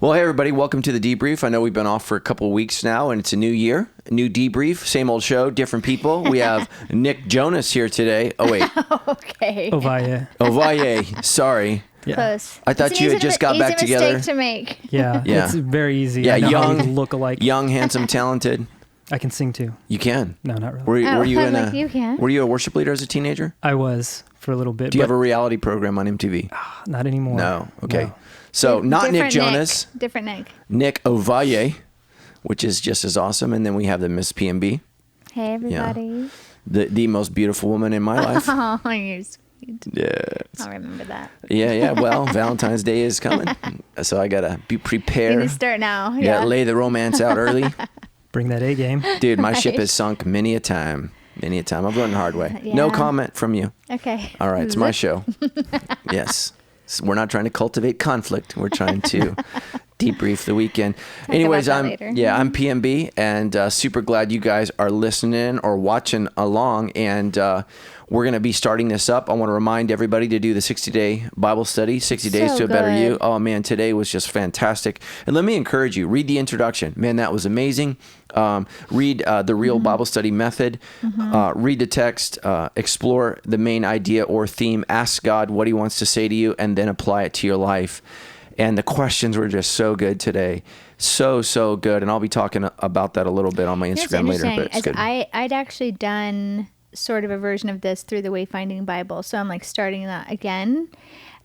Well, hey, everybody. Welcome to the Debrief. I know we've been off for a couple of weeks now, and it's a new year, a new Debrief, same old show, different people. We have Nick Jonas here today. Oh, wait. Okay. Ovaye. Sorry. Yeah. Close. I thought you had just got back together. Easy mistake to make. Yeah, it's very easy. Yeah, I know how young, you look alike. Young, handsome, talented. I can sing too. You can? No, not really. Were you you can. Were you a worship leader as a teenager? I was for a little bit. Do you have a reality program on MTV? Not anymore. No. Okay. No. So not Nick Different Jonas. Different Nick. Nick Ovaye, which is just as awesome. And then we have the Miss PMB. Hey, everybody. The most beautiful woman in my life. Oh, you're sweet. Yeah. I'll remember that. Yeah. Well, Valentine's Day is coming. So I got to be prepared. You need to start now. Yeah, lay the romance out early. Bring that A game. Dude, my ship has sunk many a time. Many a time. I've learned the hard way. Yeah. No comment from you. Okay. All right. It's my show. Yes. So we're not trying to cultivate conflict. We're trying to debrief the weekend. Anyways, I'm PMB, and super glad you guys are listening or watching along. And we're going to be starting this up. I want to remind everybody to do the 60-day Bible study, 60 Days to a Better You. Oh, man, today was just fantastic. And let me encourage you, read the introduction. Man, that was amazing. Read the real Bible study method. Read the text. Explore the main idea or theme. Ask God what he wants to say to you, and then apply it to your life. And the questions were just so good today. So good. And I'll be talking about that a little bit on my Instagram later. But it's good. I'd actually done sort of a version of this through the Wayfinding Bible. So I'm like starting that again.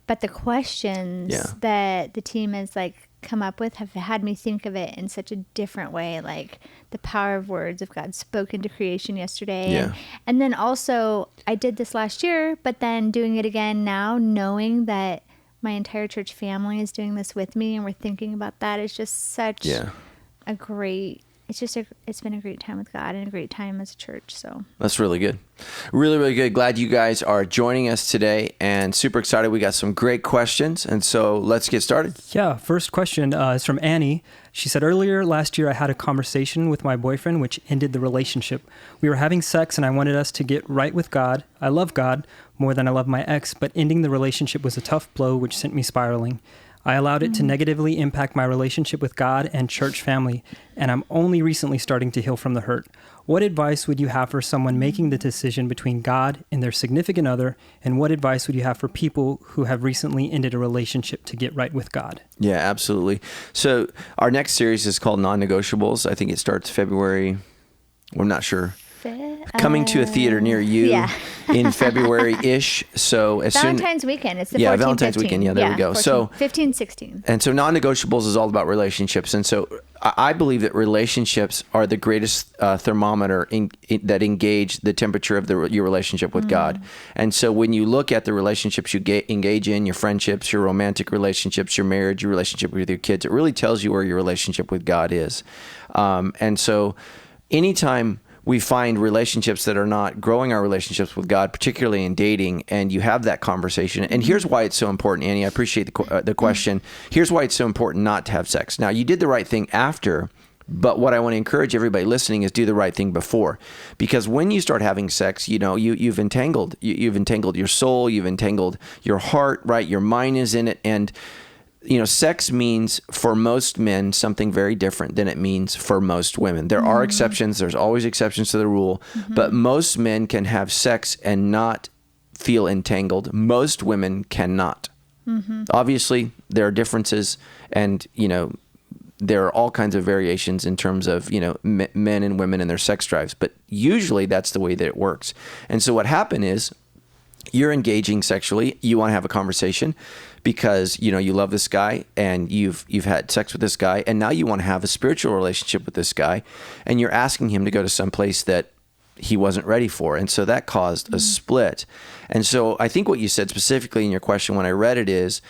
But the questions that the team has like come up with have had me think of it in such a different way, like the power of words of God spoken to creation yesterday. Yeah. And then also I did this last year, but then doing it again now, knowing that my entire church family is doing this with me and we're thinking about that is just such a great, it's been a great time with God and a great time as a church. So that's really good. Really, really good. Glad you guys are joining us today and super excited. We got some great questions. And so let's get started. Yeah. First question is from Annie. She said, earlier last year, I had a conversation with my boyfriend, which ended the relationship. We were having sex and I wanted us to get right with God. I love God more than I love my ex, but ending the relationship was a tough blow, which sent me spiraling. I allowed it to negatively impact my relationship with God and church family, and I'm only recently starting to heal from the hurt. What advice would you have for someone making the decision between God and their significant other, and what advice would you have for people who have recently ended a relationship to get right with God? Yeah, absolutely. So our next series is called Non-Negotiables. I think it starts February. We're not sure. Coming to a theater near you in February-ish. So as Valentine's weekend. It's the 14th, Valentine's 15. weekend. Yeah, there we go. 14, so 15, 16. And so Non-Negotiables is all about relationships. And so I believe that relationships are the greatest thermometer that engage the temperature of your relationship with God. And so when you look at the relationships you engage in, your friendships, your romantic relationships, your marriage, your relationship with your kids, it really tells you where your relationship with God is. And so anytime we find relationships that are not growing our relationships with God, particularly in dating, and you have that conversation. And here's why it's so important, Annie. I appreciate the question. Here's why it's so important not to have sex. Now, you did the right thing after, but what I want to encourage everybody listening is do the right thing before. Because when you start having sex, you've entangled your soul, you've entangled your heart, right? Your mind is in it, and sex means for most men something very different than it means for most women. There are exceptions. There's always exceptions to the rule. But most men can have sex and not feel entangled. Most women cannot. Obviously, there are differences, and, there are all kinds of variations in terms of, men and women and their sex drives. But usually that's the way that it works. And so what happened is, you're engaging sexually, you want to have a conversation because, you love this guy and you've had sex with this guy, and now you want to have a spiritual relationship with this guy, and you're asking him to go to some place that he wasn't ready for. And so that caused a split. And so I think what you said specifically in your question when I read it is,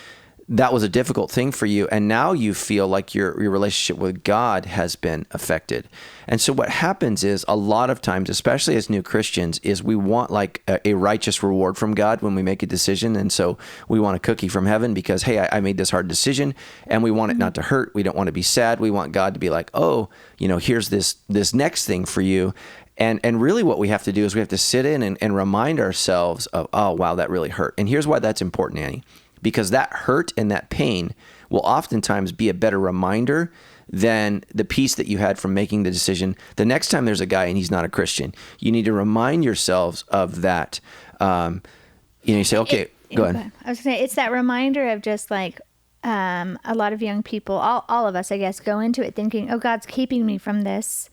that was a difficult thing for you, and now you feel like your relationship with God has been affected. And so what happens is, a lot of times, especially as new Christians, is we want like a righteous reward from God when we make a decision. And so we want a cookie from heaven because, hey, I made this hard decision, and we want it not to hurt. We don't want to be sad. We want God to be like, oh, here's this next thing for you. And really what we have to do is we have to sit in and remind ourselves of, oh, wow, that really hurt. And here's why that's important, Annie. because that hurt and that pain will oftentimes be a better reminder than the peace that you had from making the decision. The next time there's a guy and he's not a Christian, you need to remind yourselves of that. You say, okay, go ahead. I was going to say, it's that reminder of just like, a lot of young people, all of us, I guess, go into it thinking, oh, God's keeping me from this.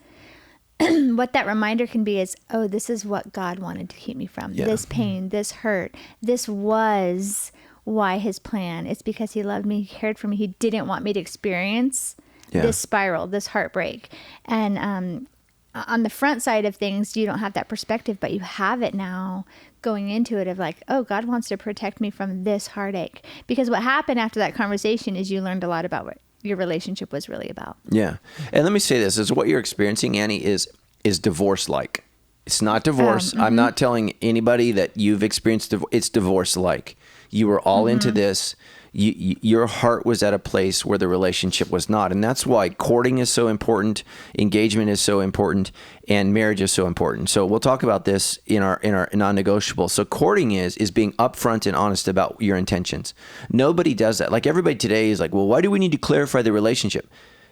What that reminder can be is, oh, this is what God wanted to keep me from. Yeah. This pain, this hurt, this was why his plan. It's because he loved me, he cared for me. He didn't want me to experience this spiral, this heartbreak. And on the front side of things, you don't have that perspective, but you have it now going into it of like, oh, God wants to protect me from this heartache. Because what happened after that conversation is you learned a lot about what your relationship was really about. Yeah. And let me say this, is what you're experiencing, Annie, is divorce-like. It's not divorce. I'm not telling anybody that you've experienced it's divorce-like. You were all into this. Your heart was at a place where the relationship was not. And that's why courting is so important, engagement is so important, and marriage is so important. So we'll talk about this in our non-negotiables. So courting is being upfront and honest about your intentions. Nobody does that. Like everybody today is like, well, why do we need to clarify the relationship?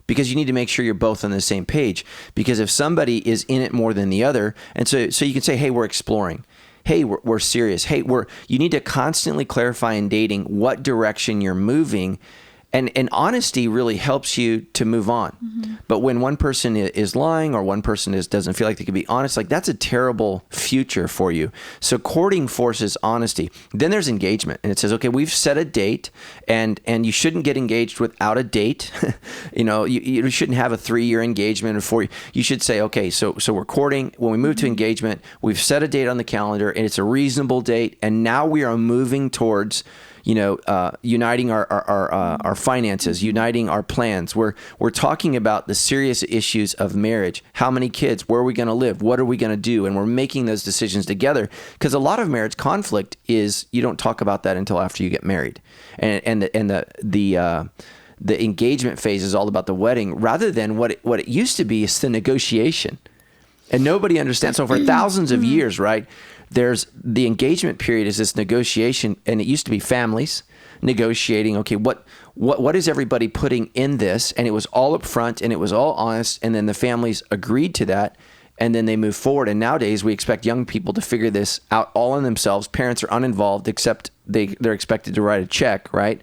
Because you need to make sure you're both on the same page. Because if somebody is in it more than the other, and so you can say, hey, we're exploring. Hey, we're serious. Hey, you need to constantly clarify in dating what direction you're moving. And honesty really helps you to move on. But when one person is lying or one person doesn't feel like they can be honest, like that's a terrible future for you. So courting forces honesty. Then there's engagement. And it says, okay, we've set a date and you shouldn't get engaged without a date. You shouldn't have a 3-year engagement or 4 year. You should say, okay, so we're courting. When we move to engagement, we've set a date on the calendar and it's a reasonable date. And now we are moving towards uniting our finances, uniting our plans. We're talking about the serious issues of marriage. How many kids? Where are we going to live? What are we going to do? And we're making those decisions together. Because a lot of marriage conflict is you don't talk about that until after you get married, and the engagement phase is all about the wedding, rather than what it used to be is the negotiation. And nobody understands. So for thousands of years, right? There's the engagement period is this negotiation, and it used to be families negotiating. Okay, what is everybody putting in this? And it was all up front and it was all honest. And then the families agreed to that, and then they move forward. And nowadays we expect young people to figure this out all on themselves. Parents are uninvolved, except they're expected to write a check, right?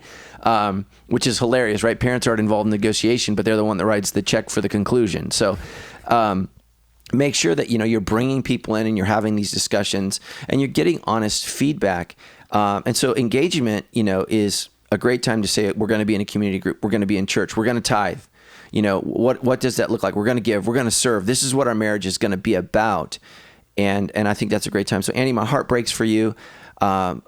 Which is hilarious, right? Parents aren't involved in negotiation, but they're the one that writes the check for the conclusion. So, make sure that you're bringing people in and you're having these discussions and you're getting honest feedback. And so engagement, is a great time to say we're going to be in a community group, we're going to be in church, we're going to tithe. What does that look like? We're going to give, we're going to serve. This is what our marriage is going to be about. And I think that's a great time. So Annie, my heart breaks for you.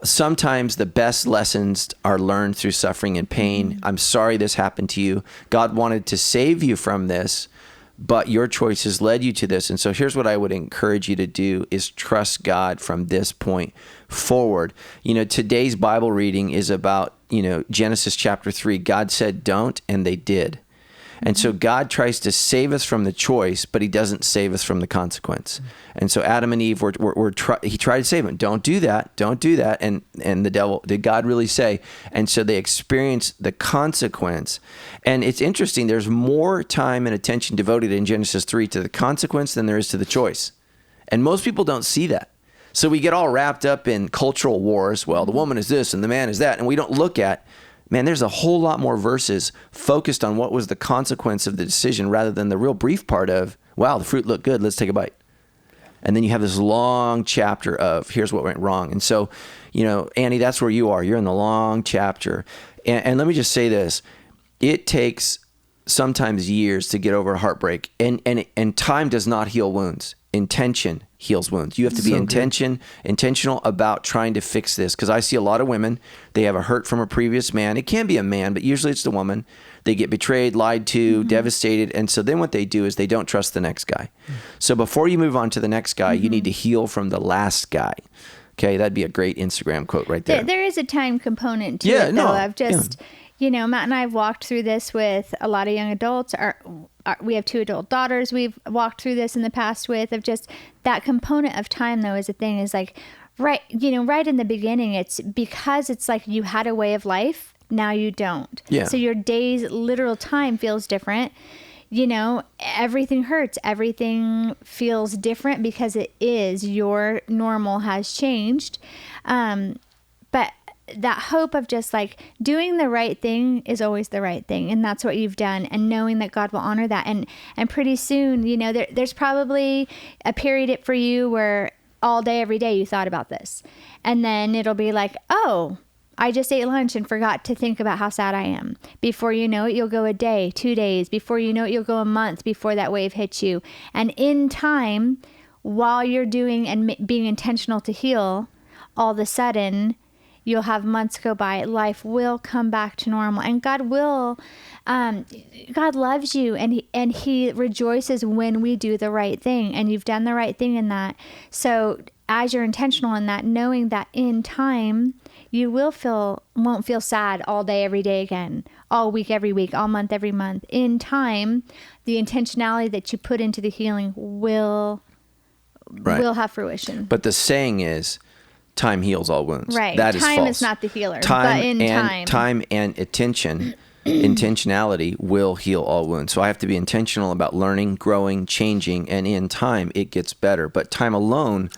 Sometimes the best lessons are learned through suffering and pain. I'm sorry this happened to you. God wanted to save you from this, but your choices led you to this. And so here's what I would encourage you to do is trust God from this point forward. Today's Bible reading is about, Genesis chapter 3. God said, don't, and they did. And so God tries to save us from the choice, but he doesn't save us from the consequence. And so Adam and Eve he tried to save them. Don't do that. And the devil, did God really say? And so they experienced the consequence. And it's interesting. There's more time and attention devoted in Genesis 3 to the consequence than there is to the choice. And most people don't see that. So we get all wrapped up in cultural wars. Well, the woman is this and the man is that. And we don't look at, man, there's a whole lot more verses focused on what was the consequence of the decision rather than the real brief part of, wow, the fruit looked good, let's take a bite. And then you have this long chapter of here's what went wrong. And so, Annie, that's where you are. You're in the long chapter. And let me just say this. It takes sometimes years to get over a heartbreak. And time does not heal wounds. Intention heals wounds. You have to be intentional about trying to fix this. Because I see a lot of women, they have a hurt from a previous man. It can be a man, but usually it's the woman. They get betrayed, lied to, devastated. And so then what they do is they don't trust the next guy. So before you move on to the next guy, you need to heal from the last guy. Okay, that'd be a great Instagram quote right there. There is a time component to it, though. I've just, Matt and I have walked through this with a lot of young adults. We have 2 adult daughters we've walked through this in the past with, of just that component of time, though, is a thing, is like right, right in the beginning, it's because it's like you had a way of life, now you don't. Yeah. So your day's literal time feels different. Everything hurts. Everything feels different because it is. Your normal has changed. But that hope of just like doing the right thing is always the right thing. And that's what you've done. And knowing that God will honor that. And pretty soon, there's probably a period for you where all day, every day you thought about this. And then it'll be like, oh, I just ate lunch and forgot to think about how sad I am. Before you know it, you'll go a day, 2 days. Before you know it, you'll go a month before that wave hits you. And in time, while you're doing and being intentional to heal, all of a sudden, you'll have months go by. Life will come back to normal. And God loves you, and he rejoices when we do the right thing. And you've done the right thing in that. So as you're intentional in that, knowing that in time, you won't feel sad all day, every day again, all week, every week, all month, every month. In time, the intentionality that you put into the healing will have fruition. But the saying is, time heals all wounds. Right. That is false. Time is not the healer. But in time and intentionality will heal all wounds. So I have to be intentional about learning, growing, changing, and in time it gets better. But time alone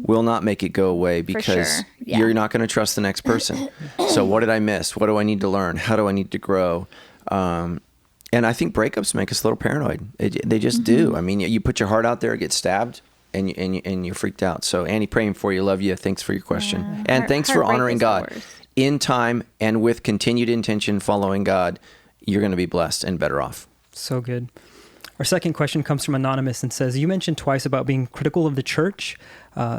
will not make it go away, because you're not going to trust the next person. So what did I miss? What do I need to learn? How do I need to grow? And I think breakups make us a little paranoid. They just do. I mean, you put your heart out there, it gets stabbed, and you're freaked out. So Annie, praying for you, love you. Thanks for your question. Yeah. And thanks for honoring God. Worst. In time and with continued intention following God, you're going to be blessed and better off. So good. Our second question comes from Anonymous and says, you mentioned twice about being critical of the church.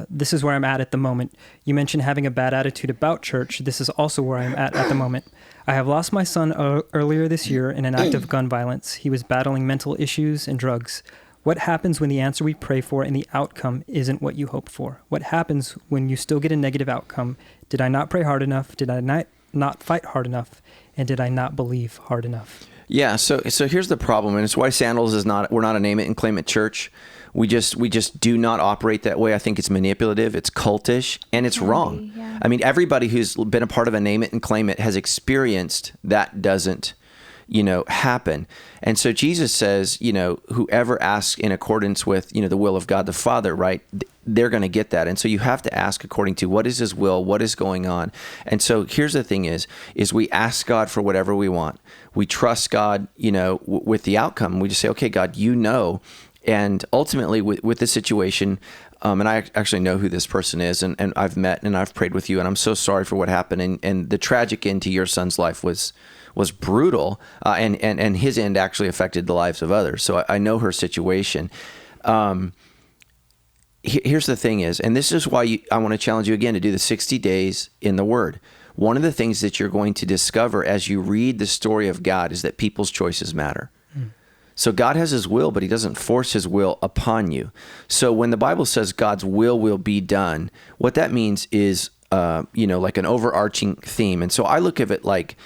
This is where I'm at the moment. You mentioned having a bad attitude about church. This is also where I'm at the moment. I have lost my son earlier this year in an act of gun violence. He was battling mental issues and drugs. What happens when the answer we pray for and the outcome isn't what you hope for? What happens when you still get a negative outcome? Did I not pray hard enough? Did I not fight hard enough? And did I not believe hard enough? Yeah, so here's the problem, and it's why Sandals we're not a name it and claim it church. We just do not operate that way. I think it's manipulative, it's cultish, and it's wrong. Yeah. I mean, everybody who's been a part of a name it and claim it has experienced that doesn't happen. And so Jesus says, whoever asks in accordance with, the will of God the Father, right, they're going to get that. And so you have to ask according to what is his will, what is going on. And so here's the thing is we ask God for whatever we want. We trust God, with the outcome. We just say, okay, God, and ultimately with the situation, and I actually know who this person is, and I've met and I've prayed with you, and I'm so sorry for what happened. And the tragic end to your son's life was brutal, and his end actually affected the lives of others. So I know her situation. Here's the thing is, and this is why I want to challenge you again to do the 60 days in the Word. One of the things that you're going to discover as you read the story of God is that people's choices matter. So God has his will, but he doesn't force his will upon you. So when the Bible says God's will be done, what that means is, like an overarching theme. And so I look at it like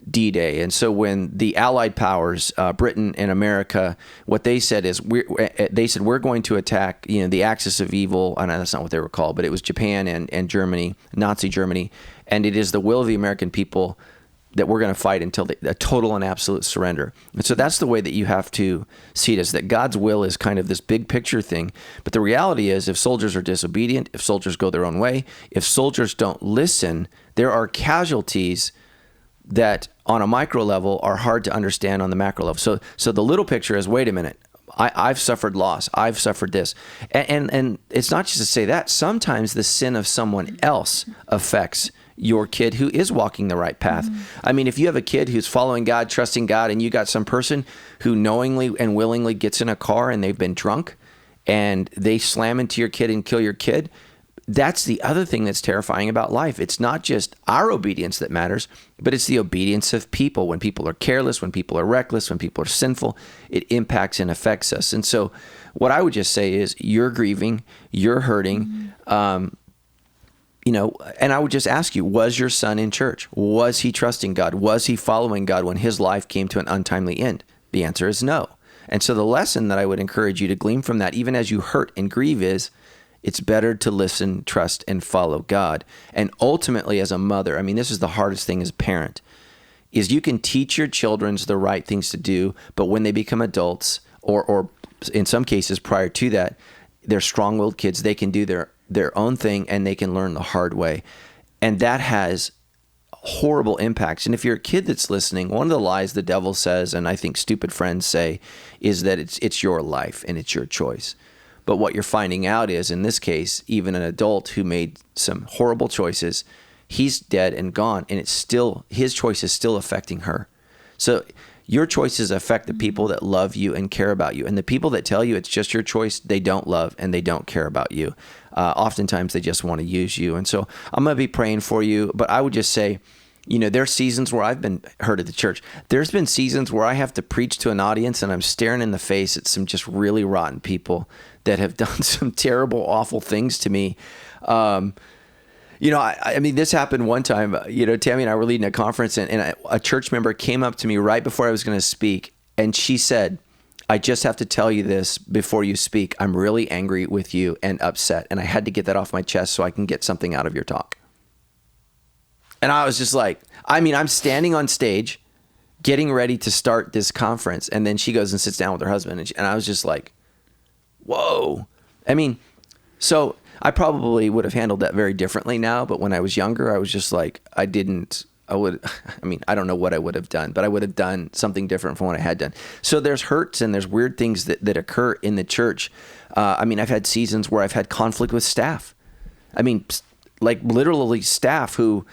D-Day. And so when the Allied powers, Britain and America, what they said is, we're going to attack, the axis of evil. I know that's not what they were called, but it was Japan and Germany, Nazi Germany. And it is the will of the American people that we're going to fight until a total and absolute surrender. And so that's the way that you have to see it, is that God's will is kind of this big picture thing. But the reality is, if soldiers are disobedient, if soldiers go their own way, if soldiers don't listen, there are casualties that on a micro level are hard to understand on the macro level. So the little picture is, wait a minute, I've suffered loss. I've suffered this. And it's not just to say that. Sometimes the sin of someone else affects your kid who is walking the right path. Mm-hmm. I mean, if you have a kid who's following God, trusting God, and you got some person who knowingly and willingly gets in a car and they've been drunk and they slam into your kid and kill your kid, that's the other thing that's terrifying about life. It's not just our obedience that matters, but it's the obedience of people. When people are careless, when people are reckless, when people are sinful, it impacts and affects us. And so what I would just say is, you're grieving, you're hurting, and I would just ask you, was your son in church? Was he trusting God? Was he following God when his life came to an untimely end? The answer is no. And so the lesson that I would encourage you to glean from that, even as you hurt and grieve, is It's better to listen, trust, and follow God. And ultimately, as a mother, I mean, this is the hardest thing as a parent, is you can teach your children the right things to do, but when they become adults, or in some cases prior to that, they're strong-willed kids, they can do their own thing and they can learn the hard way. And that has horrible impacts. And if you're a kid that's listening, one of the lies the devil says, and I think stupid friends say, is that it's your life and it's your choice. But what you're finding out is, in this case, even an adult who made some horrible choices, he's dead and gone, and it's still, his choice is still affecting her. So your choices affect the people that love you and care about you. And the people that tell you it's just your choice, they don't love and they don't care about you. Oftentimes they just want to use you. And so I'm going to be praying for you, but I would just say, there's seasons where I've been hurt at the church. There's been seasons where I have to preach to an audience and I'm staring in the face at some just really rotten people that have done some terrible, awful things to me. I mean, this happened one time. Tammy and I were leading a conference, and a church member came up to me right before I was going to speak, and she said, "I just have to tell you this before you speak. I'm really angry with you and upset, and I had to get that off my chest so I can get something out of your talk." And I was just like, I'm standing on stage, getting ready to start this conference, and then she goes and sits down with her husband, and I was just like, whoa. So I probably would have handled that very differently now, but when I was younger, I was just like, I don't know what I would have done, but I would have done something different from what I had done. So there's hurts and there's weird things that occur in the church. I've had seasons where I've had conflict with staff. Like literally staff who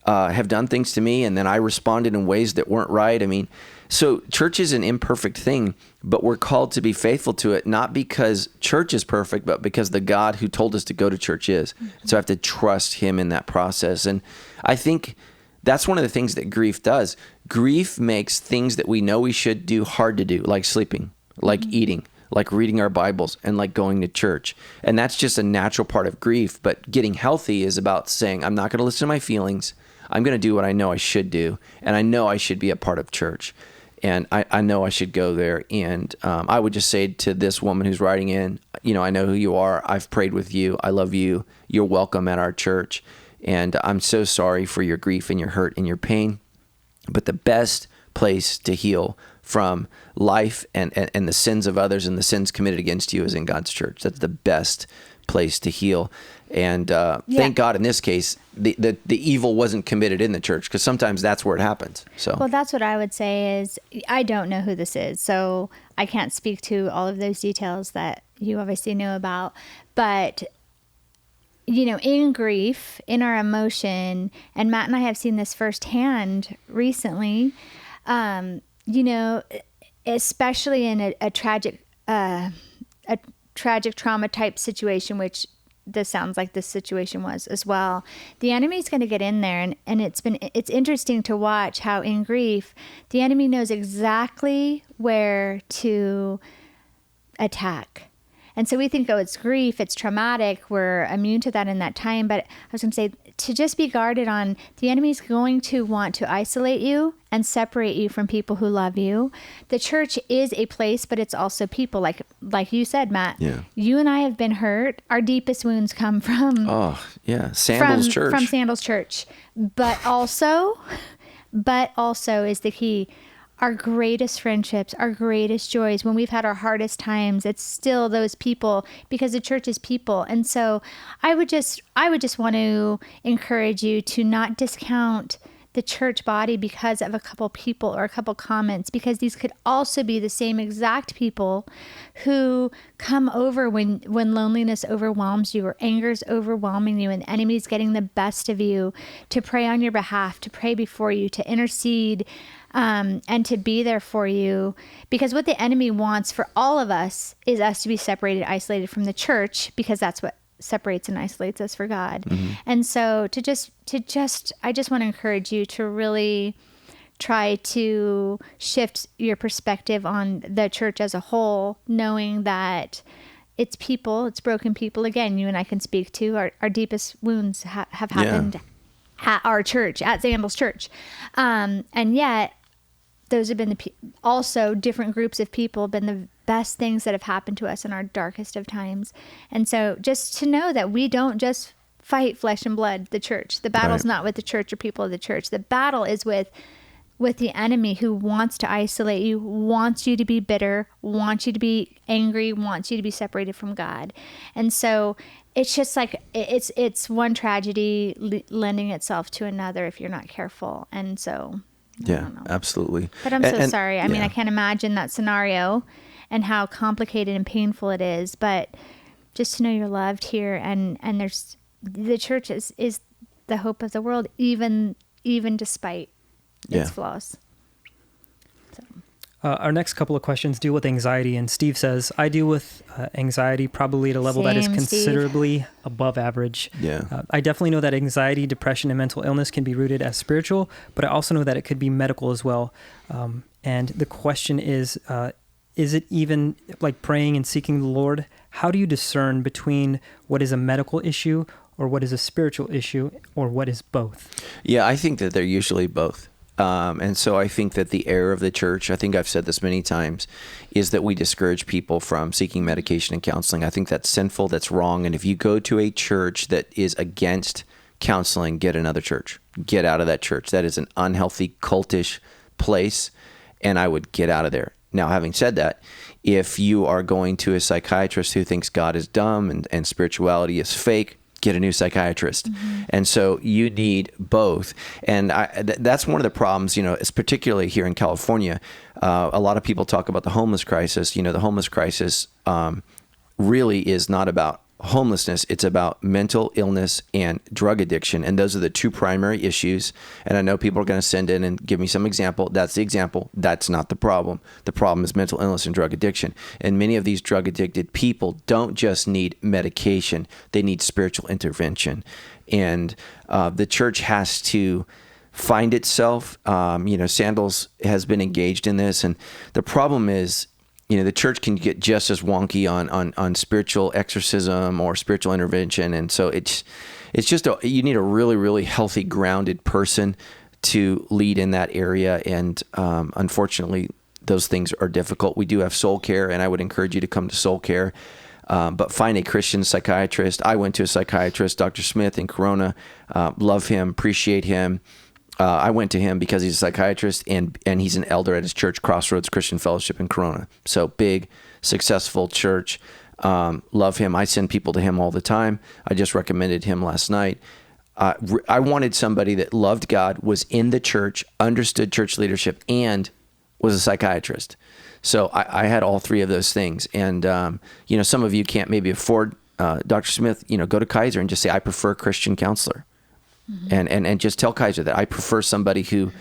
have done things to me, and then I responded in ways that weren't right. So church is an imperfect thing, but we're called to be faithful to it, not because church is perfect, but because the God who told us to go to church is. Mm-hmm. So I have to trust him in that process. And I think that's one of the things that grief does. Grief makes things that we know we should do hard to do, like sleeping, like eating, like reading our Bibles, and like going to church. And that's just a natural part of grief. But getting healthy is about saying, I'm not going to listen to my feelings. I'm going to do what I know I should do. And I know I should be a part of church. And I know I should go there. And I would just say to this woman who's writing in, I know who you are. I've prayed with you. I love you. You're welcome at our church. And I'm so sorry for your grief and your hurt and your pain. But the best place to heal from life and the sins of others and the sins committed against you is in God's church. That's the best place to heal. And thank God in this case, the evil wasn't committed in the church, because sometimes that's where it happens. So, well, that's what I would say is, I don't know who this is, so I can't speak to all of those details that you obviously know about. But, in grief, in our emotion, and Matt and I have seen this firsthand recently, especially in a tragic trauma type situation, which this sounds like this situation was as well. The enemy's going to get in there, and it's interesting to watch how in grief, the enemy knows exactly where to attack. And so we think, it's grief, it's traumatic, we're immune to that in that time. But I was going to say, to just be guarded on, the enemy's going to want to isolate you and separate you from people who love you. The church is a place, but it's also people. Like you said, Matt, you and I have been hurt. Our deepest wounds come from Sandals Church. From Sandals Church. But also is the key. Our greatest friendships, our greatest joys, when we've had our hardest times, it's still those people, because the church is people. And so I would just want to encourage you to not discount the church body because of a couple people or a couple comments, because these could also be the same exact people who come over when loneliness overwhelms you or anger is overwhelming you and the enemy's getting the best of you, to pray on your behalf, to pray before you, to intercede, and to be there for you. Because what the enemy wants for all of us is us to be separated, isolated from the church, because that's what separates and isolates us for God. Mm-hmm. And so I just want to encourage you to really try to shift your perspective on the church as a whole, knowing that it's people, it's broken people. Again, you and I can speak to our deepest wounds have happened at our church, at Sandals Church. And yet those have been also different groups of people have been the best things that have happened to us in our darkest of times. And so just to know that we don't just fight flesh and blood, the church. The battle's not with the church or people of the church. The battle is with the enemy, who wants to isolate you, wants you to be bitter, wants you to be angry, wants you to be separated from God. And so it's just like, it's one tragedy lending itself to another if you're not careful. And so, yeah, absolutely. But I'm so sorry. I mean, I can't imagine that scenario and how complicated and painful it is, but just to know you're loved here, and there's, the church is the hope of the world, even despite its flaws. So. Our next couple of questions deal with anxiety, and Steve says, I deal with anxiety probably at a level that is considerably above average. Yeah. I definitely know that anxiety, depression, and mental illness can be rooted as spiritual, but I also know that it could be medical as well. And the question is it even like praying and seeking the Lord? How do you discern between what is a medical issue or what is a spiritual issue, or what is both? Yeah, I think that they're usually both. And so I think that the error of the church, I think I've said this many times, is that we discourage people from seeking medication and counseling. I think that's sinful, that's wrong. And if you go to a church that is against counseling, get another church. Get out of that church. That is an unhealthy, cultish place, and I would get out of there. Now, having said that, if you are going to a psychiatrist who thinks God is dumb and spirituality is fake, get a new psychiatrist. Mm-hmm. And so you need both. And that's one of the problems, it's particularly here in California. A lot of people talk about the homeless crisis. The homeless crisis really is not about homelessness. It's about mental illness and drug addiction. And those are the two primary issues. And I know people are going to send in and give me some example. That's the example. That's not the problem. The problem is mental illness and drug addiction. And many of these drug addicted people don't just need medication. They need spiritual intervention. And the church has to find itself. Sandals has been engaged in this. And the problem is, the church can get just as wonky on spiritual exorcism or spiritual intervention. And so it's just, you need a really, really healthy, grounded person to lead in that area. And unfortunately, those things are difficult. We do have soul care, and I would encourage you to come to soul care. But find a Christian psychiatrist. I went to a psychiatrist, Dr. Smith in Corona. Love him, appreciate him. I went to him because he's a psychiatrist and he's an elder at his church, Crossroads Christian Fellowship in Corona. So big, successful church. Love him. I send people to him all the time. I just recommended him last night. I wanted somebody that loved God, was in the church, understood church leadership, and was a psychiatrist. So I had all three of those things. And, some of you can't maybe afford Dr. Smith, go to Kaiser and just say, I prefer Christian counselor. Mm-hmm. And just tell Kaiser that I prefer somebody who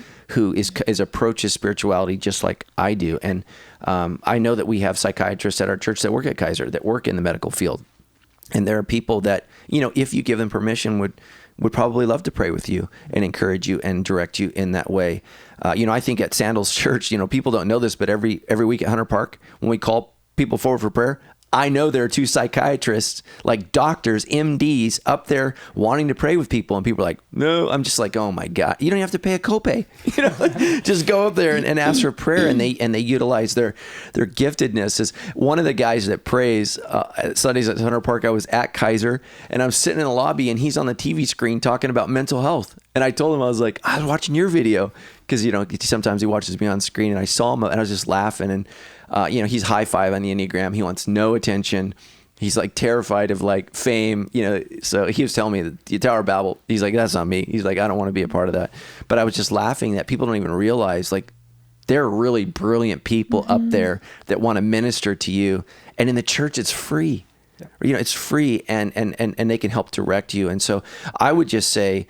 is approaches spirituality just like I do. And I know that we have psychiatrists at our church that work at Kaiser, that work in the medical field. And there are people that, if you give them permission, would probably love to pray with you and encourage you and direct you in that way. I think at Sandals Church, people don't know this, but every week at Hunter Park, when we call people forward for prayer, I know there are two psychiatrists, like doctors, MDs, up there wanting to pray with people. And people are like, no, I'm just like, oh my God, you don't have to pay a copay. Just go up there and ask for prayer. And they utilize their giftedness. As one of the guys that prays Sundays at Hunter Park, I was at Kaiser and I'm sitting in the lobby and he's on the TV screen talking about mental health. And I told him, I was like, I was watching your video because, sometimes he watches me on screen, and I saw him and I was just laughing. And, he's high five on the Enneagram. He wants no attention. He's like terrified of like fame, so he was telling me that the Tower of Babel, he's like, that's not me. He's like, I don't want to be a part of that. But I was just laughing that people don't even realize like there are really brilliant people up there that want to minister to you. And in the church, it's free. It's free and they can help direct you. And so I would just say,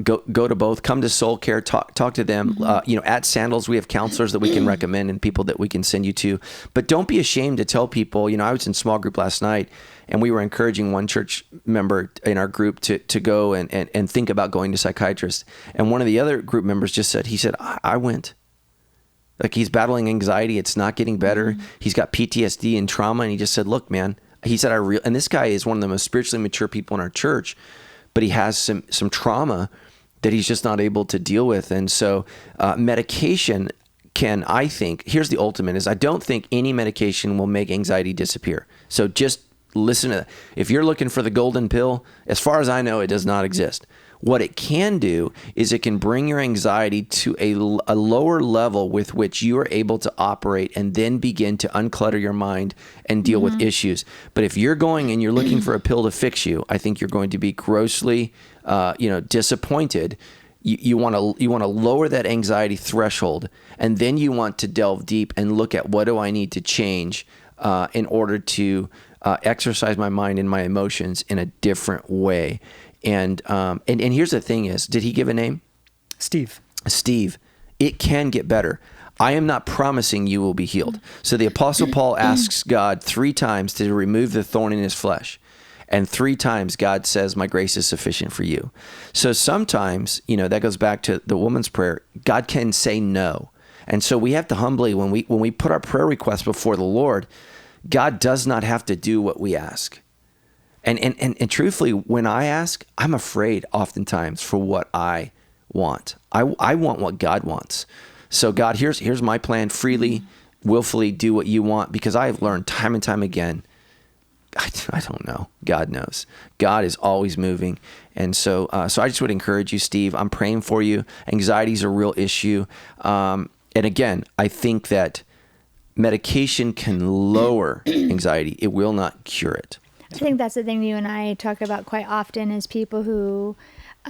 go to both, come to Soul Care, talk to them. At Sandals, we have counselors that we can recommend and people that we can send you to, but don't be ashamed to tell people. I was in small group last night and we were encouraging one church member in our group to go and think about going to psychiatrist. And one of the other group members just said, I went. Like he's battling anxiety. It's not getting better. He's got PTSD and trauma. And he just said, look, man, he said, and this guy is one of the most spiritually mature people in our church, but he has some trauma that he's just not able to deal with. And so medication I think, here's the ultimate, is I don't think any medication will make anxiety disappear. So just listen to that. If you're looking for the golden pill, as far as I know, it does not exist. What it can do is it can bring your anxiety to a lower level with which you are able to operate and then begin to unclutter your mind and deal with issues. But if you're going and you're looking for a pill to fix you, I think you're going to be grossly, disappointed. You want to lower that anxiety threshold, and then you want to delve deep and look at what do I need to change in order to exercise my mind and my emotions in a different way. And here's the thing is, did he give a name? Steve. It can get better. I am not promising you will be healed. So the Apostle Paul asks God 3 times to remove the thorn in his flesh. And 3 times God says, my grace is sufficient for you. So sometimes, that goes back to the woman's prayer. God can say no. And so we have to humbly, when we put our prayer requests before the Lord, God does not have to do what we ask. And truthfully, when I ask, I'm afraid oftentimes for what I want. I want what God wants. So God, here's my plan. Freely, willfully do what you want, because I have learned time and time again, I don't know. God knows. God is always moving. And so I just would encourage you, Steve, I'm praying for you. Anxiety is a real issue. And again, I think that medication can lower anxiety. It will not cure it. I think that's the thing you and I talk about quite often is people who,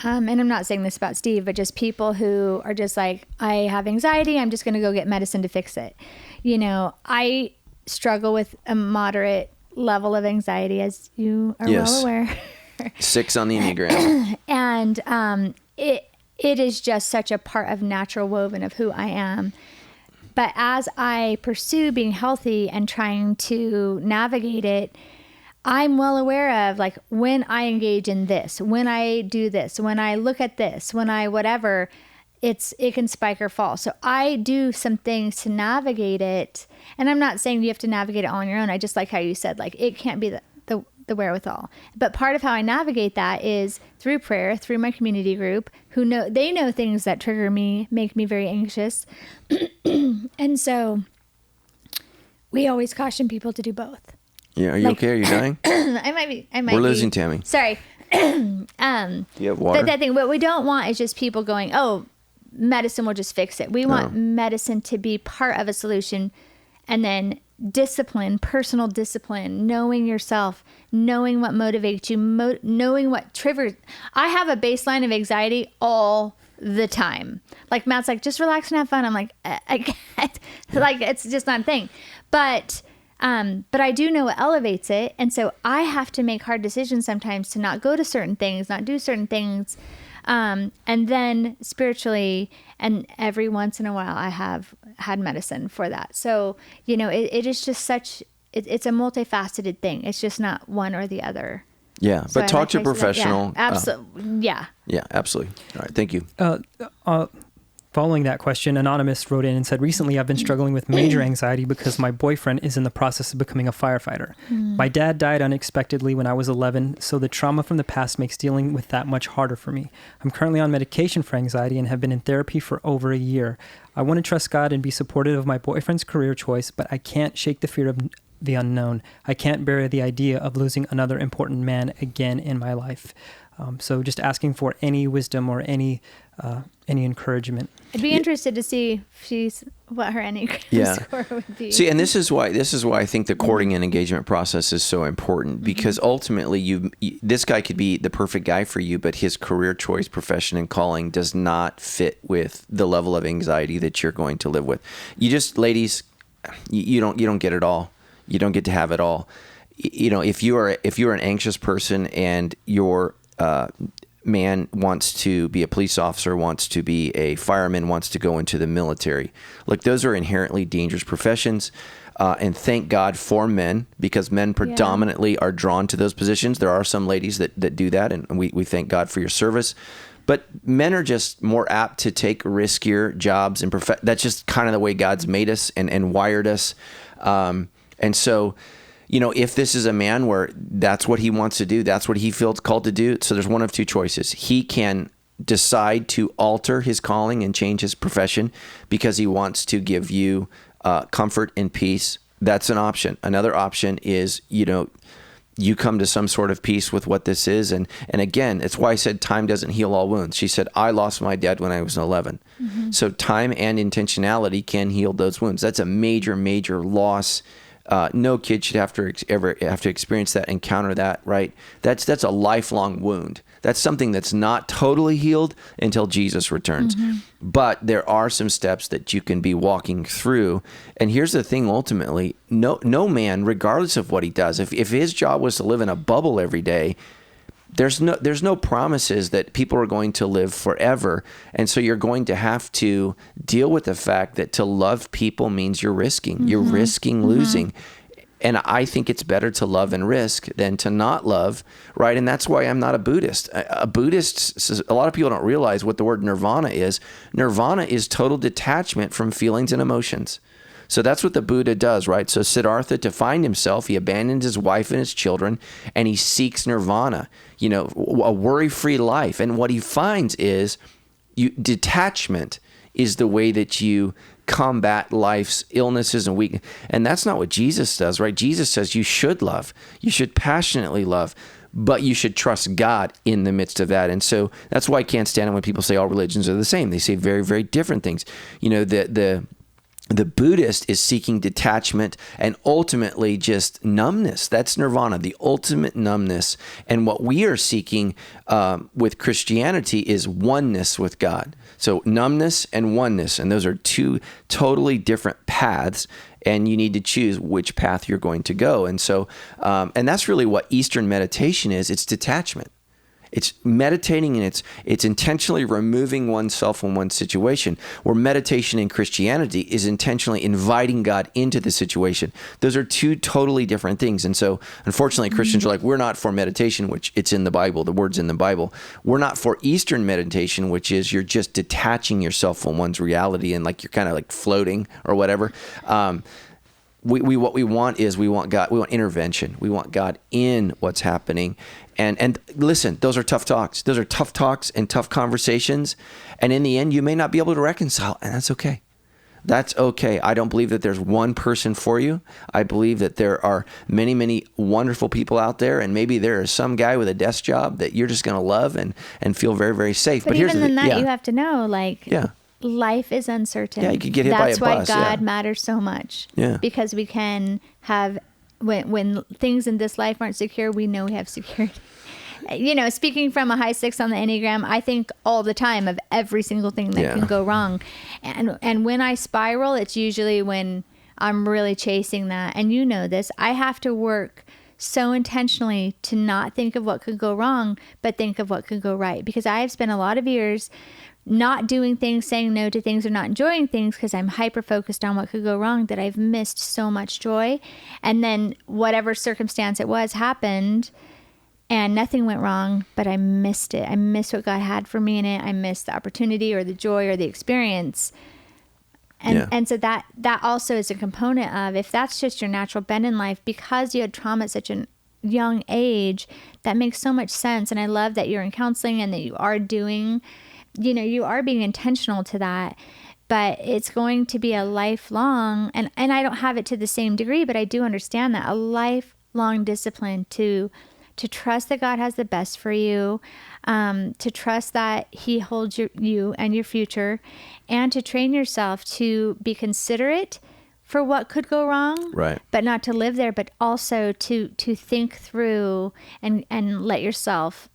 and I'm not saying this about Steve, but just people who are just like, I have anxiety, I'm just going to go get medicine to fix it. I struggle with a moderate level of anxiety, as you are well aware. 6 on the Enneagram. And it is just such a part of natural woven of who I am. But as I pursue being healthy and trying to navigate it, I'm well aware of like when I engage in this, when I do this, when I look at this, when I whatever, it can spike or fall. So I do some things to navigate it. And I'm not saying you have to navigate it all on your own. I just like how you said, like, it can't be the wherewithal. But part of how I navigate that is through prayer, through my community group, they know things that trigger me, make me very anxious. And so we always caution people to do both. Yeah, are you okay? Are you dying? I might be. We're losing Tammy. Sorry. You have water? But that thing, what we don't want is just people going, oh, medicine will just fix it. We want medicine to be part of a solution, and then discipline, personal discipline, knowing yourself, knowing what motivates you, knowing what triggers. I have a baseline of anxiety all the time. Like Matt's like, just relax and have fun. I'm like, I can't. Like, it's just not a thing. But I do know what elevates it. And so I have to make hard decisions sometimes to not go to certain things, not do certain things. And then spiritually, and every once in a while I have had medicine for that. So, it is just it's a multifaceted thing. It's just not one or the other. Yeah. So but talk to a professional. Yeah, absolutely. Yeah, absolutely. All right. Thank you. Following that question, Anonymous wrote in and said, recently I've been struggling with major anxiety because my boyfriend is in the process of becoming a firefighter. My dad died unexpectedly when I was 11, so the trauma from the past makes dealing with that much harder for me. I'm currently on medication for anxiety and have been in therapy for over a year. I want to trust God and be supportive of my boyfriend's career choice, but I can't shake the fear of the unknown. I can't bear the idea of losing another important man again in my life. So just asking for any wisdom or any encouragement. I'd be interested to see what her Enneagram score would be. See, and this is why I think the courting and engagement process is so important, because ultimately this guy could be the perfect guy for you, but his career choice, profession, and calling does not fit with the level of anxiety that you're going to live with. You just, ladies, you don't get it all. You don't get to have it all. If you're an anxious person and your man wants to be a police officer, wants to be a fireman, wants to go into the military. Look, those are inherently dangerous professions. And thank God for men, because men predominantly are drawn to those positions. There are some ladies that do that, and we thank God for your service. But men are just more apt to take riskier jobs, and that's just kind of the way God's made us and wired us. And so, if this is a man where that's what he wants to do, that's what he feels called to do. So there's one of two choices. He can decide to alter his calling and change his profession because he wants to give you comfort and peace, that's an option. Another option is, you come to some sort of peace with what this is. And again, it's why I said time doesn't heal all wounds. She said, I lost my dad when I was 11. Mm-hmm. So time and intentionality can heal those wounds. That's a major, major loss. No kid should ever have to experience that, encounter that, right? That's a lifelong wound. That's something that's not totally healed until Jesus returns. Mm-hmm. But there are some steps that you can be walking through. And here's the thing, ultimately, no man, regardless of what he does, if his job was to live in a bubble every day, there's no promises that people are going to live forever. And so you're going to have to deal with the fact that to love people means you're risking. Mm-hmm. You're risking losing. And I think it's better to love and risk than to not love, right? And that's why I'm not a Buddhist. A Buddhist, a lot of people don't realize what the word nirvana is. Nirvana is total detachment from feelings and emotions. So that's what the Buddha does, right? So Siddhartha, to find himself, he abandoned his wife and his children, and he seeks nirvana, a worry-free life. And what he finds is detachment is the way that you combat life's illnesses and weakness. And that's not what Jesus does, right? Jesus says you should love. You should passionately love, but you should trust God in the midst of that. And so that's why I can't stand it when people say all religions are the same. They say very, very different things. The Buddhist is seeking detachment and ultimately just numbness. That's nirvana, the ultimate numbness. And what we are seeking with Christianity is oneness with God. So numbness and oneness, and those are two totally different paths, and you need to choose which path you're going to go. And so, and that's really what Eastern meditation is. It's detachment. It's meditating, and it's intentionally removing oneself from one situation, where meditation in Christianity is intentionally inviting God into the situation. Those are two totally different things. And so, unfortunately, Christians are like, we're not for meditation, which it's in the Bible, the word's in the Bible. We're not for Eastern meditation, which is you're just detaching yourself from one's reality and like you're kind of like floating or whatever. What we want is we want God, we want intervention. We want God in what's happening. And listen, those are tough talks. Those are tough talks and tough conversations. And in the end, you may not be able to reconcile, and that's okay. That's okay. I don't believe that there's one person for you. I believe that there are many, many wonderful people out there, and maybe there is some guy with a desk job that you're just going to love and feel very, very safe. But even in that, you have to know, life is uncertain. Yeah, you could get hit by a bus. That's why God matters so much. Yeah. Because we can have, when things in this life aren't secure, we know we have security. Speaking from a high 6 on the Enneagram, I think all the time of every single thing that can go wrong. And when I spiral, it's usually when I'm really chasing that. And you know this, I have to work so intentionally to not think of what could go wrong, but think of what could go right. Because I have spent a lot of years not doing things, saying no to things, or not enjoying things because I'm hyper focused on what could go wrong, that I've missed so much joy. And then whatever circumstance it was happened and nothing went wrong, but I missed it. I missed what God had for me in it. I missed the opportunity or the joy or the experience. And so that also is a component of, if that's just your natural bend in life, because you had trauma at such a young age, that makes so much sense. And I love that you're in counseling and that you are doing, you are being intentional to that, but it's going to be a lifelong, and I don't have it to the same degree, but I do understand that, a lifelong discipline to trust that God has the best for you, to trust that He holds you and your future, and to train yourself to be considerate for what could go wrong, right? But not to live there, but also to think through and let yourself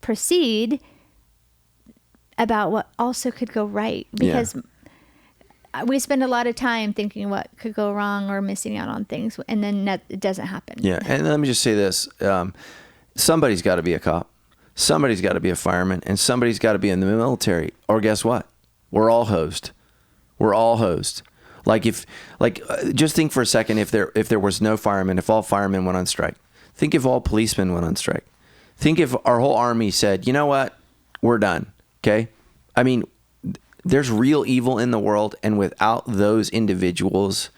proceed about what also could go right, because we spend a lot of time thinking what could go wrong or missing out on things, and then it doesn't happen. Yeah, and let me just say this. Somebody's got to be a cop. Somebody's got to be a fireman, and somebody's got to be in the military. Or guess what? We're all hosed. We're all hosed. Just think for a second, if there was no firemen, if all firemen went on strike. Think if all policemen went on strike. Think if our whole army said, you know what? We're done. Okay? I mean, there's real evil in the world, and without those individuals,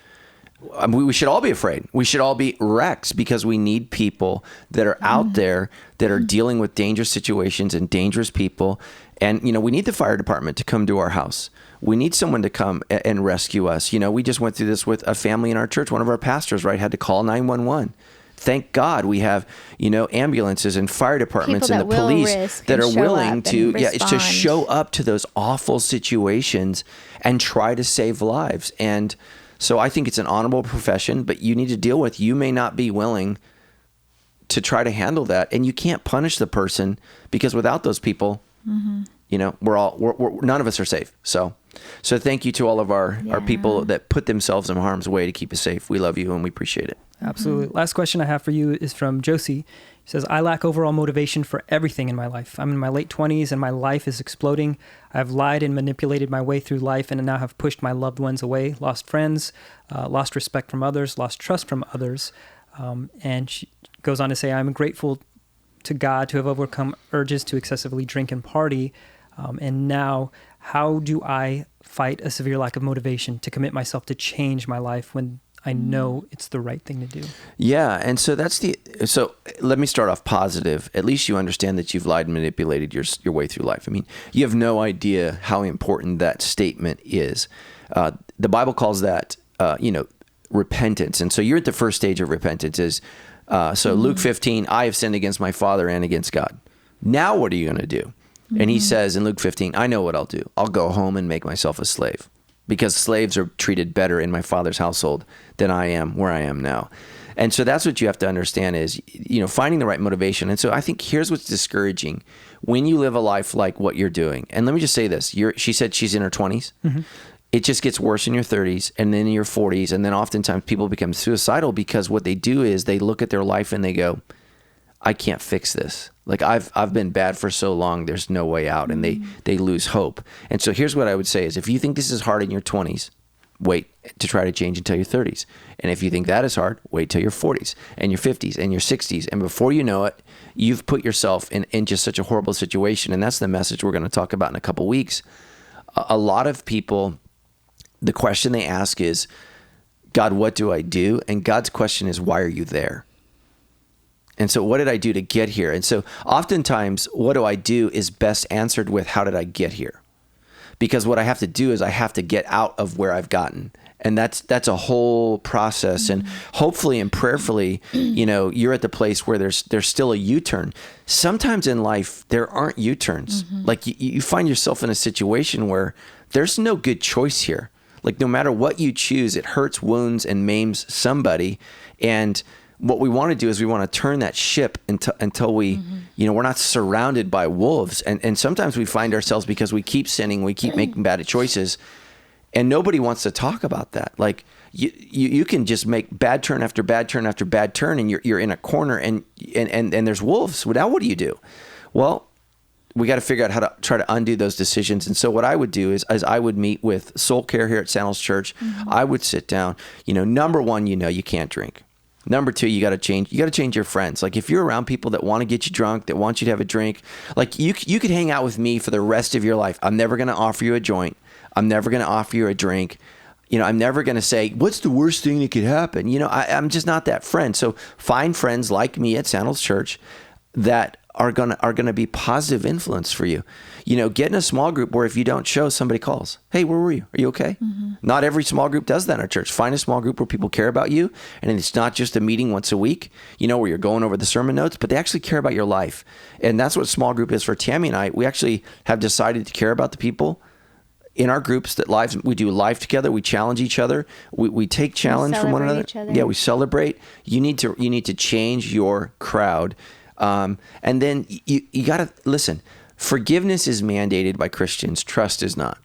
we should all be afraid. We should all be wrecks, because we need people that are out there that are dealing with dangerous situations and dangerous people. And, we need the fire department to come to our house. We need someone to come and rescue us. We just went through this with a family in our church. One of our pastors, right, had to call 911. Thank God we have, ambulances and fire departments and the police that are willing to show up to those awful situations and try to save lives. And so I think it's an honorable profession, but you need to deal with, you may not be willing to try to handle that. And you can't punish the person, because without those people, we're none of us are safe. So thank you to all of our people that put themselves in harm's way to keep us safe. We love you and we appreciate it. Absolutely. Last question I have for you is from Josie. She says, I lack overall motivation for everything in my life. I'm in my late 20s and my life is exploding. I've lied and manipulated my way through life and now have pushed my loved ones away, lost friends, lost respect from others, lost trust from others. And she goes on to say, I'm grateful to God to have overcome urges to excessively drink and party. And now, how do I fight a severe lack of motivation to commit myself to change my life when I know it's the right thing to do? Yeah. And so so let me start off positive. At least you understand that you've lied and manipulated your way through life. I mean, you have no idea how important that statement is. The Bible calls that, repentance. And so you're at the first stage of repentance is, Luke 15, I have sinned against my Father and against God. Now what are you going to do? And he says in Luke 15, I know what I'll do. I'll go home and make myself a slave, because slaves are treated better in my Father's household than I am where I am now. And so that's what you have to understand is, finding the right motivation. And so I think here's what's discouraging when you live a life like what you're doing. And let me just say this. She said she's in her 20s. Mm-hmm. It just gets worse in your 30s and then in your 40s. And then oftentimes people become suicidal because what they do is they look at their life and they go, I can't fix this. Like I've been bad for so long, there's no way out. And they lose hope. And so here's what I would say is, if you think this is hard in your 20s, wait to try to change until your 30s. And if you think that is hard, wait till your 40s and your 50s and your 60s. And before you know it, you've put yourself in just such a horrible situation. And that's the message we're going to talk about in a couple weeks. A lot of people, the question they ask is, God, what do I do? And God's question is, why are you there? And so what did I do to get here? And so oftentimes, what do I do is best answered with, how did I get here? Because what I have to do is I have to get out of where I've gotten. And that's a whole process. And hopefully and prayerfully, you're at the place where there's still a U-turn. Sometimes in life, there aren't U-turns. Like you find yourself in a situation where there's no good choice here. Like no matter what you choose, it hurts, wounds, and maims somebody. And what we want to do is we want to turn that ship until we, we're not surrounded by wolves. And sometimes we find ourselves, because we keep sinning, we keep making bad choices, and nobody wants to talk about that. Like you can just make bad turn after bad turn after bad turn, and you're in a corner, and there's wolves. Now what do you do? Well, we got to figure out how to try to undo those decisions. And so what I would do is I would meet with Soul Care here at Sandals Church. I would sit down. Number one, you can't drink. Number two, you got to change your friends. Like if you're around people that want to get you drunk, that want you to have a drink, like you could hang out with me for the rest of your life. I'm never going to offer you a joint. I'm never going to offer you a drink. I'm never going to say, what's the worst thing that could happen? I'm just not that friend. So find friends like me at Sandals Church that are gonna be positive influence for you. Get in a small group where if you don't show, somebody calls. Hey, where were you? Are you okay? Not every small group does that in our church. Find a small group where people care about you, and it's not just a meeting once a week, where you're going over the sermon notes, but they actually care about your life. And that's what small group is for Tammy and I. We actually have decided to care about the people in our groups we do life together. We challenge each other. We take challenge from one another. Yeah, we celebrate. You need to change your crowd. And then you got to listen. Forgiveness is mandated by Christians. Trust is not.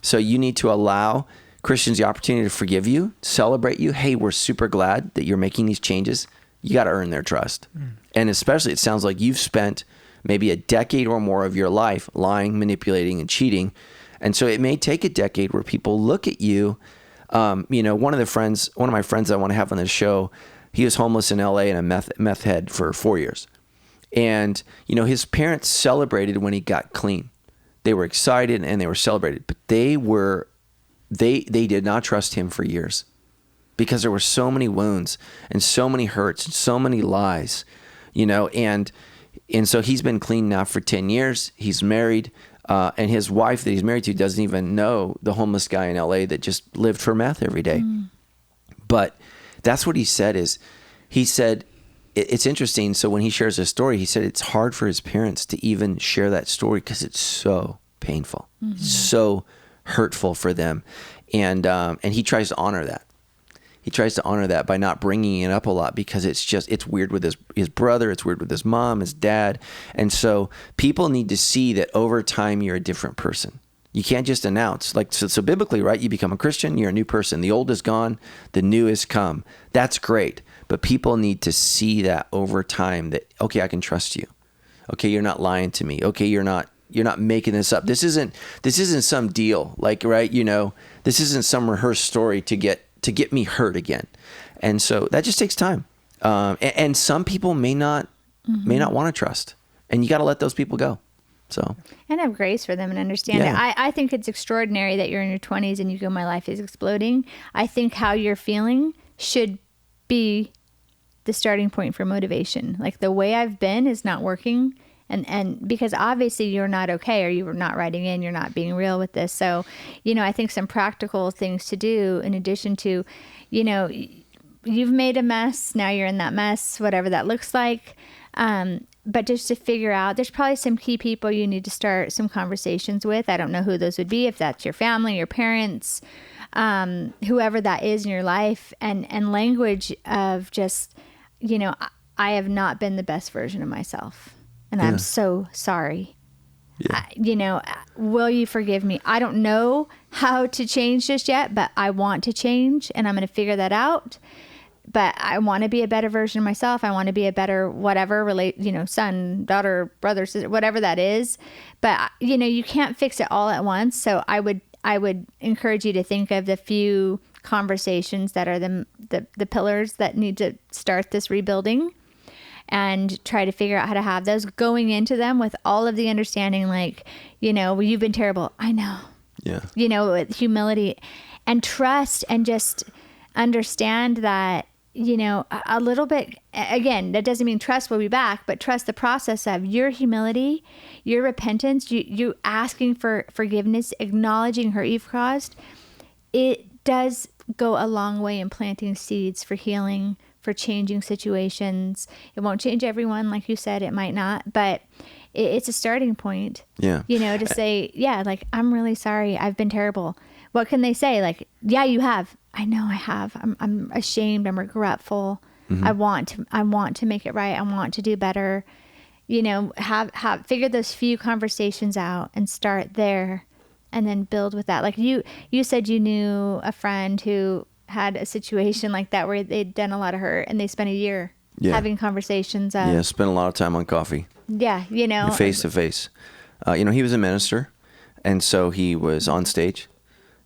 So you need to allow Christians the opportunity to forgive you, celebrate you. Hey, we're super glad that you're making these changes. You got to earn their trust. And especially, it sounds like you've spent maybe a decade or more of your life lying, manipulating, and cheating. And so it may take a decade where people look at you. One of my friends I want to have on this show, he was homeless in LA and a meth head for 4 years. And, his parents celebrated when he got clean. They were excited and they were celebrated, but they did not trust him for years because there were so many wounds and so many hurts and so many lies, and so he's been clean now for 10 years. He's married. And his wife that he's married to doesn't even know the homeless guy in LA that just lived for meth every day. But that's what he said it's interesting. So when he shares his story, he said it's hard for his parents to even share that story because it's so painful, so hurtful for them. And he tries to honor that. He tries to honor that by not bringing it up a lot because it's weird with his brother. It's weird with his mom, his dad. And so people need to see that over time, you're a different person. You can't just announce so biblically, right? You become a Christian, you're a new person. The old is gone, the new is come. That's great. But people need to see that over time that, okay, I can trust you. Okay, you're not lying to me. Okay, you're not making this up. This isn't some deal, right? This isn't some rehearsed story to get me hurt again. And so that just takes time. And some people may not want to trust, and you got to let those people go. So, and have grace for them and understand it. I think it's extraordinary that you're in your 20s and you go, my life is exploding. I think how you're feeling should be the starting point for motivation. Like, the way I've been is not working. And because obviously you're not okay, or you're not writing in, you're not being real with this. So, I think some practical things to do in addition to, you've made a mess. Now you're in that mess, whatever that looks like. But just to figure out, there's probably some key people you need to start some conversations with. I don't know who those would be, if that's your family, your parents, whoever that is in your life, and language of just, I have not been the best version of myself. And I'm so sorry. Yeah. Will you forgive me? I don't know how to change just yet, but I want to change, and I'm going to figure that out. But I want to be a better version of myself. I want to be a better whatever, son, daughter, brother, sister, whatever that is. But, you can't fix it all at once. So I would encourage you to think of the few conversations that are the pillars that need to start this rebuilding, and try to figure out how to have those, going into them with all of the understanding, you've been terrible. I know. Yeah. With humility and trust, and just understand that, a little bit, again, that doesn't mean trust will be back, but trust the process of your humility, your repentance, you asking for forgiveness, acknowledging hurt you've caused. It does go a long way in planting seeds for healing, for changing situations. It won't change everyone, like you said, it might not, but it's a starting point. Yeah. To say, I'm really sorry, I've been terrible. What can they say? Yeah, you have. I know I have. I'm ashamed. I'm regretful. I want to make it right. I want to do better. Have figure those few conversations out and start there, and then build with that. Like you said, you knew a friend who had a situation like that where they'd done a lot of hurt, and they spent a year having conversations. Spent a lot of time on coffee. Yeah, face to face. He was a minister, and so he was on stage.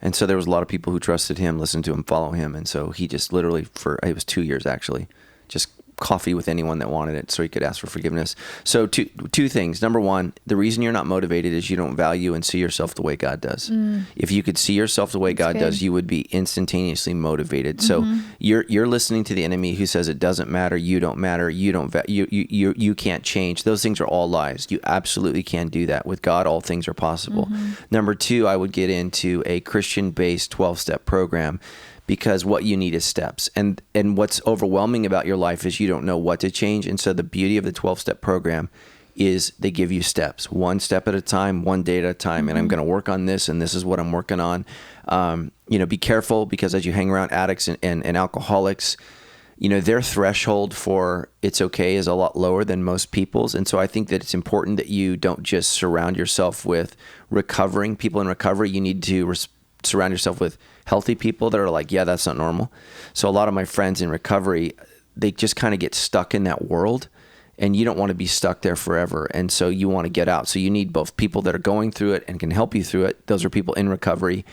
And so there was a lot of people who trusted him, listened to him, follow him. And so he just literally, it was 2 years actually, just coffee with anyone that wanted it so he could ask for forgiveness. So two things. Number one, the reason you're not motivated is you don't value and see yourself the way God does. If you could see yourself the way God does, you would be instantaneously motivated. So you're listening to the enemy who says it doesn't matter, you don't matter, you can't change. Those things are all lies. You absolutely can do that. With God, all things are possible. Number two, I would get into a Christian-based 12-step program, because what you need is steps. And what's overwhelming about your life is you don't know what to change. And so the beauty of the 12-step program is they give you steps, one step at a time, one day at a time. And I'm going to work on this, and this is what I'm working on. Be careful, because as you hang around addicts and alcoholics, their threshold for it's okay is a lot lower than most people's. And so I think that it's important that you don't just surround yourself with recovering people in recovery. You need to surround yourself with healthy people that are like, yeah, that's not normal. So a lot of my friends in recovery, they just kind of get stuck in that world, and you don't want to be stuck there forever. And so you want to get out. So you need both people that are going through it and can help you through it. Those are people in recovery,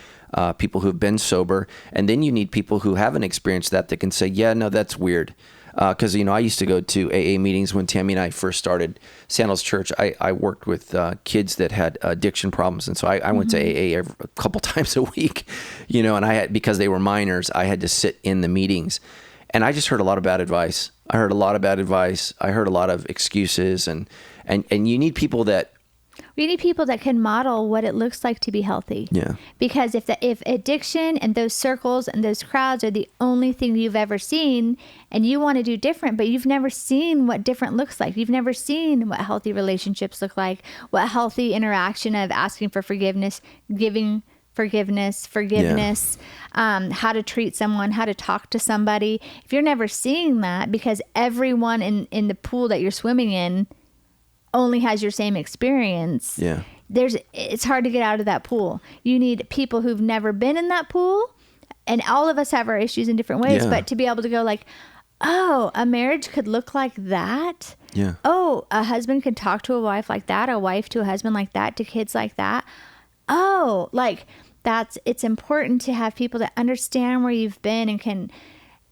people who've been sober. And then you need people who haven't experienced that can say, yeah, no, that's weird. Because, I used to go to AA meetings when Tammy and I first started Sandals Church. I worked with kids that had addiction problems. And so I went to AA a couple times a week, and I had, because they were minors, I had to sit in the meetings. And I just heard a lot of bad advice. I heard a lot of excuses. And you need people that We need people that can model what it looks like to be healthy. Yeah. Because if addiction and those circles and those crowds are the only thing you've ever seen, and you want to do different, but you've never seen what different looks like. You've never seen what healthy relationships look like, what healthy interaction of asking for forgiveness, giving forgiveness, how to treat someone, how to talk to somebody. If you're never seeing that, because everyone in the pool that you're swimming in only has your same experience, it's hard to get out of that pool. You need people who've never been in that pool, and all of us have our issues in different ways, but to be able to go like, oh, a marriage could look like that. Yeah. Oh, a husband could talk to a wife like that, a wife to a husband like that, to kids like that. Oh, like it's important to have people that understand where you've been and can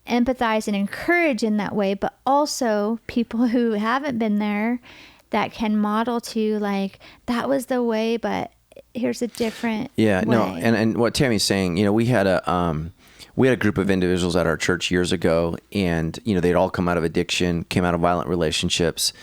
empathize and encourage in that way, but also people who haven't been there that can model to like, that was the way, but here's a different way. No, and what Tammy's saying, we had a group of individuals at our church years ago, and they'd all come out of addiction, came out of violent relationships,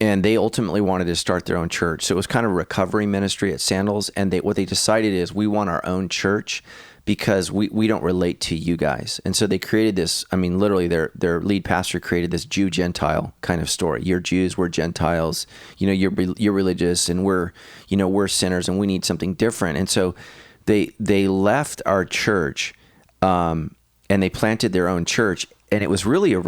and they ultimately wanted to start their own church. So it was kind of a recovery ministry at Sandals, and what they decided is, we want our own church because we don't relate to you guys. And so they created this, literally their lead pastor created this Jew-Gentile kind of story. You're Jews, we're Gentiles, you're religious, and we're sinners, and we need something different. And so they left our church, and they planted their own church, and it was really a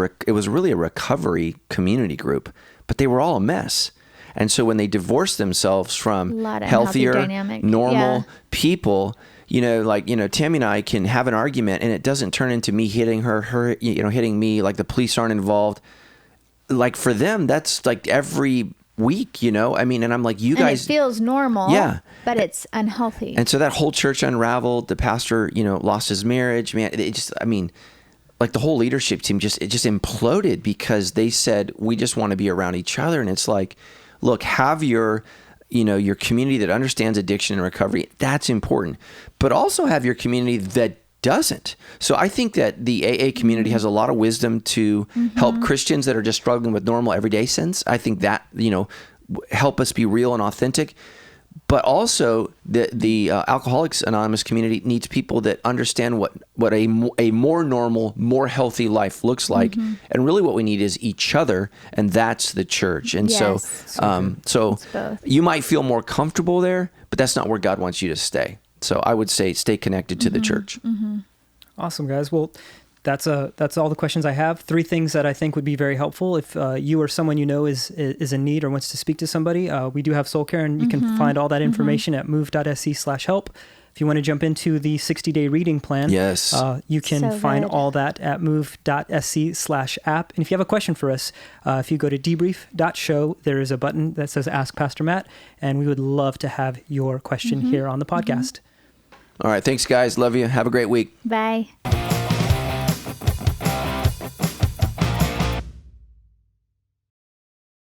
recovery community group, but they were all a mess. And so when they divorced themselves from healthier, normal people, Tammy and I can have an argument, and it doesn't turn into me hitting her hitting me, like the police aren't involved. Like for them, that's like every week, and I'm like, you guys. And it feels normal, but it's unhealthy. And so that whole church unraveled. The pastor, lost his marriage. Man, it just, like the whole leadership team just imploded because they said, we just want to be around each other. And it's like, look, have your community that understands addiction and recovery. That's important. But also have your community that doesn't. So I think that the AA community has a lot of wisdom to help Christians that are just struggling with normal everyday sins. I think that, help us be real and authentic. But also the Alcoholics Anonymous community needs people that understand what a more normal, more healthy life looks like. And really what we need is each other, and that's the church. And so you might feel more comfortable there, but that's not where God wants you to stay. So I would say stay connected to the church. Awesome, guys. Well, that's all the questions I have. 3 things that I think would be very helpful if you or someone is in need or wants to speak to somebody. We do have soul care, and you can find all that information at move.sc/help. If you want to jump into the 60-day reading plan, you can find all that at move.sc/app. And if you have a question for us, if you go to debrief.show, there is a button that says Ask Pastor Matt, and we would love to have your question here on the podcast. All right. Thanks, guys. Love you. Have a great week. Bye.